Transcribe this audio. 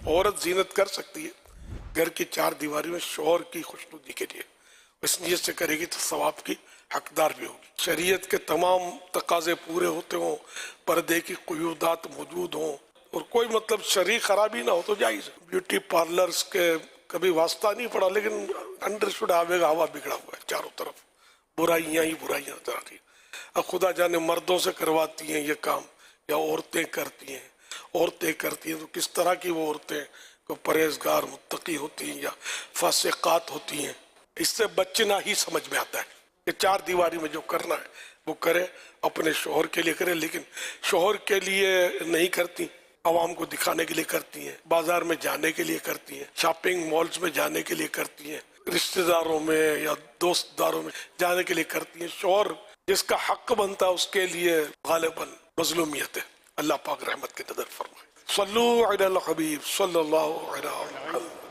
عورت زینت کر سکتی ہے گھر کی چار دیواری میں شوہر کی خوشنودی کے لیے، اس نیت سے کرے گی تو ثواب کی حقدار بھی ہوگی۔ شریعت کے تمام تقاضے پورے ہوتے ہوں، پردے کی قیودات موجود ہوں اور کوئی مطلب شرعی خرابی نہ ہو تو جائز ہے۔ بیوٹی پارلرز کے کبھی واسطہ نہیں پڑا، لیکن انڈر شوڈ آوے گا، ہوا بگڑا ہوا ہے چاروں طرف، برائیاں ہی برائیاں تاکہ اب خدا جانے مردوں سے کرواتی ہیں یہ کام یا عورتیں کرتی ہیں تو کس طرح کی وہ عورتیں کو پرہیزگار متقی ہوتی ہیں یا فاسقات ہوتی ہیں، اس سے بچنا ہی سمجھ میں آتا ہے کہ چار دیواری میں جو کرنا ہے وہ کرے، اپنے شوہر کے لیے کرے، لیکن شوہر کے لیے نہیں کرتی، عوام کو دکھانے کے لیے کرتی ہیں، بازار میں جانے کے لیے کرتی ہیں، شاپنگ مالز میں جانے کے لیے کرتی ہیں، رشتہ داروں میں یا دوست داروں میں جانے کے لیے کرتی ہیں۔ شوہر جس کا حق بنتا ہے اس کے لیے غالباً مظلومیت ہے۔ اللہ پاک رحمت کی نظر فرمائے۔ صلو علی الحبیب صلی اللہ علیہ وسلم۔